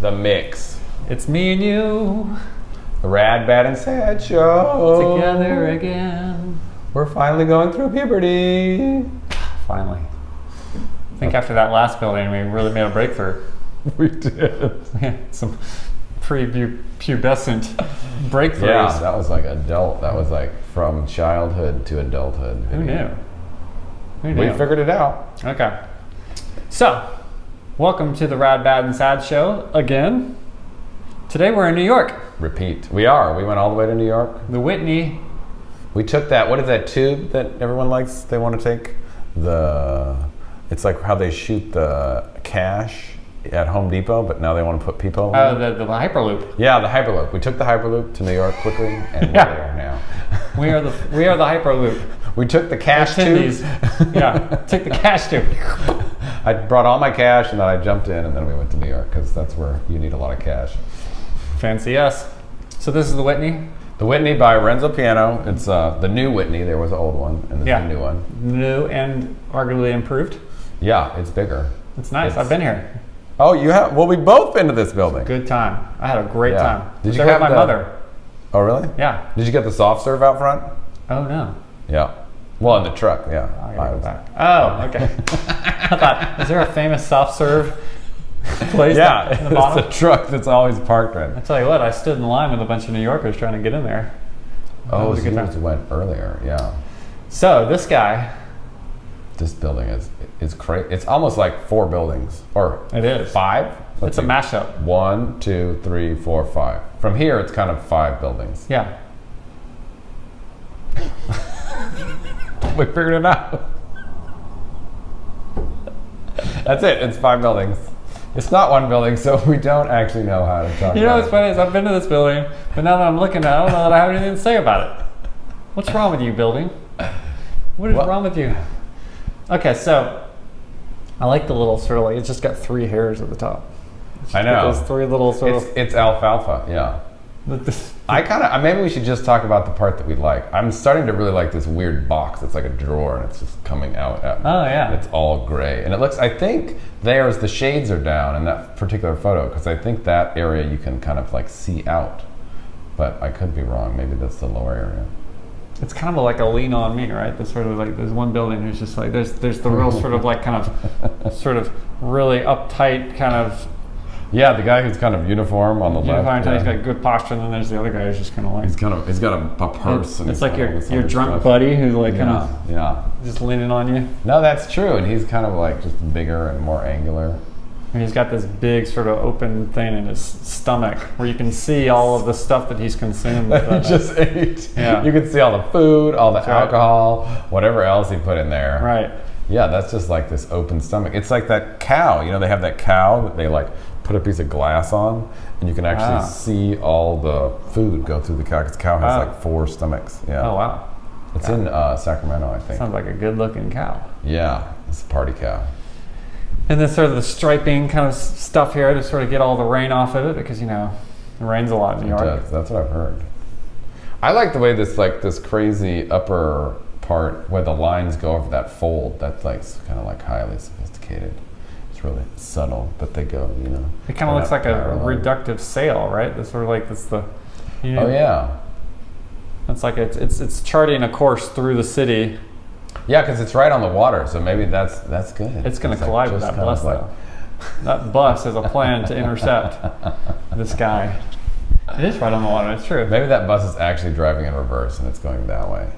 The Mix. It's me and you. The Rad, Bad, and Sad Show. Together again. We're finally going through puberty. Finally. I think after that last building, we really made a breakthrough. We did. We had some pre-pubescent breakthroughs. Yeah, that was like adult. That was like from childhood to adulthood. Who knew? Who knew? We figured it out. Okay. So, welcome to the Rad, Bad, and Sad Show again. Today we're in New York. Repeat. We are. We went all the way to New York. The Whitney. We took that, what is that tube that everyone likes, they want to take? It's like how they shoot the cash at Home Depot, but now they want to put people Oh, the Hyperloop. Yeah, the Hyperloop. We took the Hyperloop to New York quickly, and we're there now. We are the Hyperloop. We took the cash tube. Yeah, took the cash tube. I brought all my cash, and then I jumped in, and then we went to New York, because that's where you need a lot of cash. Fancy us. So this is the Whitney? The Whitney by Renzo Piano. It's the new Whitney. There was an old one, and this is the new one. New and arguably improved. Yeah, it's bigger. It's nice. I've been here. Oh, you have? Well, we've both been to this building. Good time. I had a great time. Did you have have my mother? Oh, really? Yeah. Did you get the soft serve out front? Oh, no. Yeah. Well, in the truck, yeah. I gotta go back. Oh, okay. I thought, is there a famous soft serve place? Yeah, in the bottom? it's a truck that's always parked right. I tell you what, I stood in line with a bunch of New Yorkers trying to get in there. Oh, so you went earlier, yeah. So this guy. This building is crazy. It's almost like 4 buildings, or it is 5. It's a mashup. 1, 2, 3, 4, 5. From here, it's kind of 5 buildings. Yeah. We figured it out. That's it. It's 5 buildings. It's not 1 building, so we don't actually know how to talk about it. You know what's funny is I've been to this building, but now that I'm looking at it, I don't know that I have anything to say about it. What's wrong with you, building? What is wrong with you? Okay, so I like the little sort of like, it's just got 3 hairs at the top. I know. Those 3 little sort of... It's alfalfa, yeah. Maybe we should just talk about the part that we like. I'm starting to really like this weird box. It's like a drawer and it's just coming out at me. Oh, yeah. It's all gray. And it looks, I think the shades are down in that particular photo, because I think that area you can kind of like see out. But I could be wrong. Maybe that's the lower area. It's kind of like a lean on me, right? There's sort of like, there's one building who's just like, there's the real sort of like kind of sort of really uptight kind of. Yeah, the guy who's kind of uniform on the left. Yeah. He's got good posture, and then there's the other guy who's just kind of like. He's got a purse. It's like your drunk buddy who's like kind of just leaning on you. No, that's true, and he's kind of like just bigger and more angular. And he's got this big sort of open thing in his stomach where you can see all of the stuff that he's consumed. That he just ate. Yeah. You can see all the food, all the alcohol, whatever else he put in there. Right. Yeah, that's just like this open stomach. It's like that cow. You know, they have that cow that they like put a piece of glass on, and you can actually see all the food go through the cow, because the cow has like 4 stomachs. Yeah. Oh, wow. It's in Sacramento, I think. Sounds like a good-looking cow. Yeah, it's a party cow. And then sort of the striping kind of stuff here to sort of get all the rain off of it, because, you know, it rains a lot in New York. It does. That's what I've heard. I like the way this crazy upper part where the lines go over that fold. That's like kind of like highly sophisticated. It's really subtle, but they go, you know. It kind of looks like a reductive sail, right? That's sort of like the. You know, oh yeah. It's like it's charting a course through the city. Yeah, because it's right on the water, so maybe that's good. It's going to collide with that bus, though. That bus has a plan to intercept this guy. It is right on the water. It's true. Maybe that bus is actually driving in reverse and it's going that way.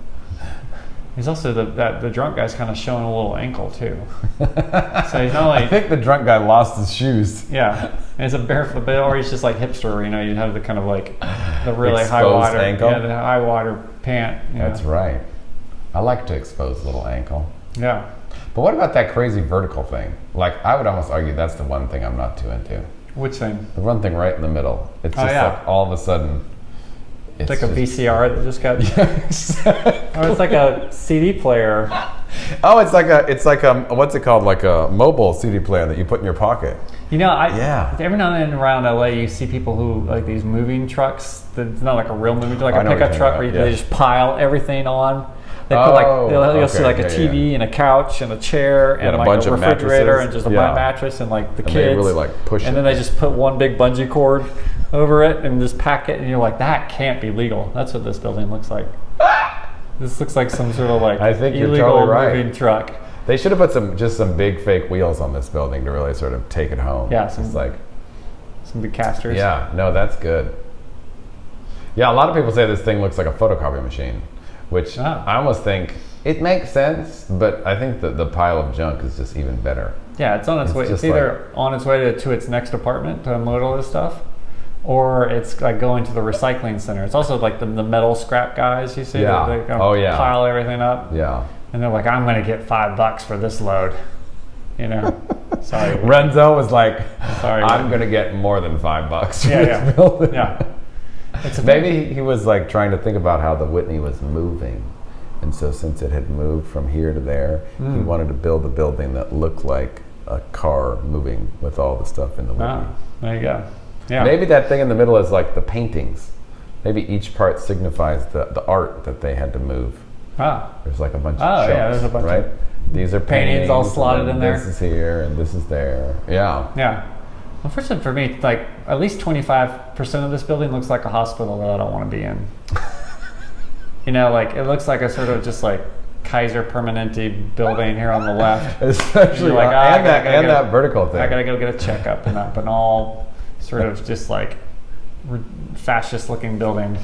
He's also the drunk guy's kind of showing a little ankle too. So he's not like. I think the drunk guy lost his shoes. Yeah, and it's a barefoot, or he's just like hipster. You know, you'd have the kind of like the really exposed high water ankle. Yeah, the high water pant. That's right. I like to expose a little ankle. Yeah. But what about that crazy vertical thing? Like, I would almost argue that's the one thing I'm not too into. Which thing? The one thing right in the middle. It's just like all of a sudden. It's like a VCR that just got. Yeah, exactly. Or it's like a CD player. Oh, it's like a what's it called? Like a mobile CD player that you put in your pocket. You know, every now and then around LA, you see people who like these moving trucks. It's not like a real moving truck, like a pickup truck where they just pile everything on. They put like you'll see okay, like a TV and a couch and a chair and a like bunch a of refrigerator mattresses. and just a Yeah. mattress and like the And kids. they really like push and it. then they just put one big bungee cord over it and just pack it, and you're like, that can't be legal. That's what this building looks like. This looks like some sort of like I think you're illegal totally right. moving truck. They should have put some big fake wheels on this building to really sort of take it home. Yeah, It's like, some big casters. yeah, no, that's good. Yeah, a lot of people say this thing looks like a photocopy machine, which I almost think it makes sense, but I think that the pile of junk is just even better. Yeah, it's on its way. It's either on its way to its next apartment to unload all this stuff, or it's like going to the recycling center. It's also like the metal scrap guys, you see, Yeah. that they Yeah. pile everything up. Yeah. And they're like, I'm going to get $5 for this load. You know, sorry. Renzo was like, Sorry. I'm going to get more than $5 for Yeah, this yeah. building. Yeah. Maybe he was like trying to think about how the Whitney was moving. And so since it had moved from here to there, he wanted to build a building that looked like a car moving with all the stuff in the Whitney. There you go. Yeah. Maybe that thing in the middle is like the paintings. Maybe each part signifies the art that they had to move. There's like a bunch of chunks, yeah, there's a bunch right? of These are paintings all slotted in there. This is here and this is there. Yeah. Yeah. Unfortunately for me, like at least 25% of this building looks like a hospital that I don't want to be in. You know, like it looks like a sort of just like Kaiser Permanente building here on the left. Especially like, that vertical thing. I gotta go get a checkup and that, but all sort of just like fascist-looking building.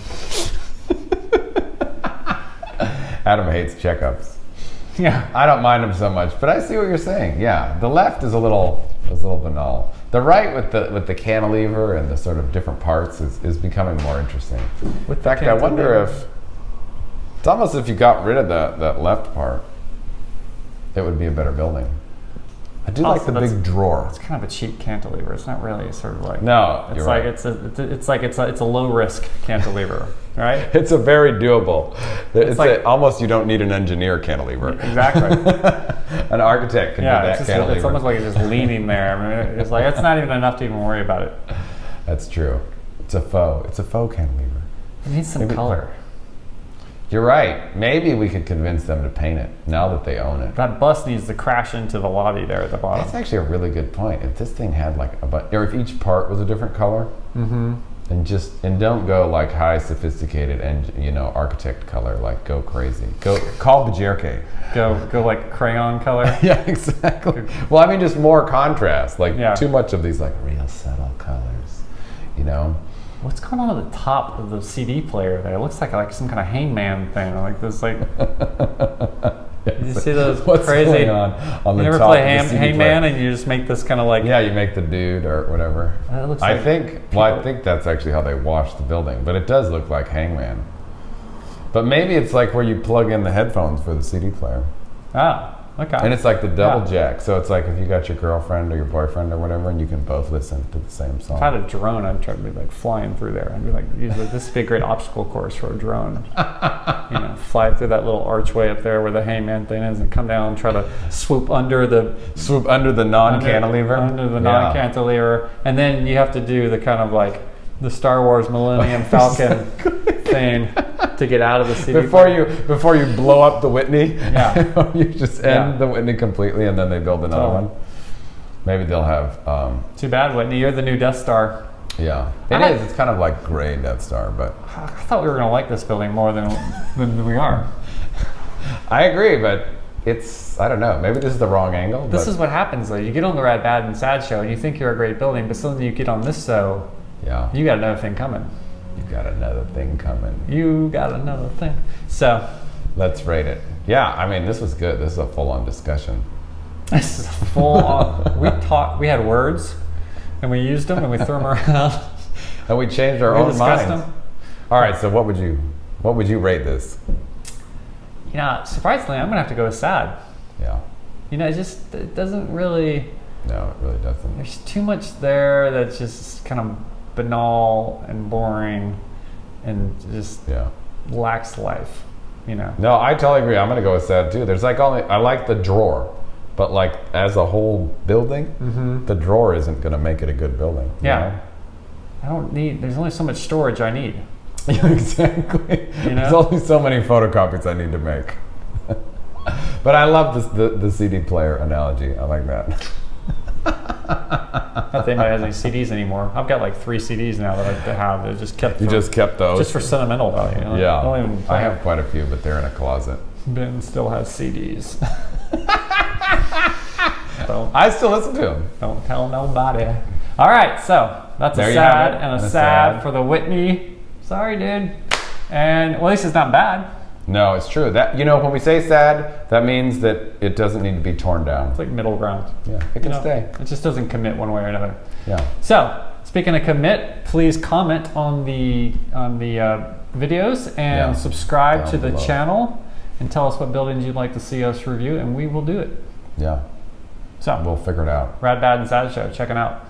Adam hates checkups. Yeah, I don't mind them so much, but I see what you're saying. Yeah, the left is a little banal. The right with the cantilever and the sort of different parts is becoming more interesting. In fact, I wonder if it's almost if you got rid of that left part, it would be a better building. I do like the big drawer. It's kind of a cheap cantilever. It's not really sort of like you're right. It's a low risk cantilever, right? It's a very doable. It's like, almost you don't need an engineer cantilever. Exactly. An architect can do that cantilever. It's almost like it's just leaning there. I mean, it's like it's not even enough to even worry about it. That's true. It's a faux cantilever. It needs some color. You're right. Maybe we could convince them to paint it now that they own it. That bus needs to crash into the lobby there at the bottom. That's actually a really good point. If this thing had like or if each part was a different color, and don't go like high sophisticated and architect color, like go crazy. Go call Bajirke. Go like crayon color. Yeah, exactly. Well, I mean just more contrast. Like too much of these like real subtle colors, What's going on at the top of the CD player there? It looks like some kind of hangman thing. Like this, like. Did you see those crazy? Going on the you ever top play of the CD hangman player? and you just make this kind of like. Yeah, you make the dude or whatever. It looks I think that's actually how they wash the building, but it does look like hangman. But maybe it's like where you plug in the headphones for the CD player. Okay. And it's like the double jack. So it's like if you got your girlfriend or your boyfriend or whatever, and you can both listen to the same song. If I had a drone, I'd try to be like flying through there. I'd be like, this would be a great obstacle course for a drone. Fly through that little archway up there where the hangman thing is, and come down and try to swoop under the non-cantilever. Under the non-cantilever, and then you have to do the kind of like the Star Wars Millennium Falcon thing to get out of the CD before you blow up the Whitney. Yeah. You just end the Whitney completely, and then they build another one. Maybe they'll have. Too bad, Whitney. You're the new Death Star. Yeah, it is. It's kind of like gray Death Star, but I thought we were going to like this building more than we are. I agree, but I don't know. Maybe this is the wrong angle. This is what happens, though. You get on the Rad, Bad, and Sad show, and you think you're a great building, but suddenly you get on this show. Yeah. You got another thing coming. You got another thing coming. You got another thing. So. Let's rate it. Yeah, I mean, this was good. This is a full-on discussion. This is a full-on. We had words, and we used them, and we threw them around. And we changed our own minds. Them. All right, so what would you rate this? Surprisingly, I'm going to have to go with sad. Yeah. It doesn't really... No, it really doesn't. There's too much there that's just kind of banal and boring and just lacks life, No, I totally agree. I'm going to go with sad too. There's I like the drawer, but like as a whole building, the drawer isn't going to make it a good building. Yeah. There's only so much storage I need. Exactly. There's only so many photocopies I need to make. But I love the CD player analogy. I like that. Not that anybody has any CDs anymore. I've got like 3 CDs now that I have. They're just kept. You just kept those? Just for sentimental value. Yeah. I don't even play I have quite a few, but they're in a closet. Ben still has CDs. I still listen to them. Don't tell nobody. All right, so that's There a you have sad it. and a And a sad sad. for the Whitney. Sorry, dude. And well, at least it's not bad. No, it's true. That when we say sad, that means that it doesn't need to be torn down. It's like middle ground. Yeah, it can stay. It just doesn't commit one way or another. Yeah. So, speaking of commit, please comment on the videos and subscribe Down to the below. channel and tell us what buildings you'd like to see us review, and we will do it. Yeah. So, We'll figure it out. Rad, Bad, and Sad Show. Check it out.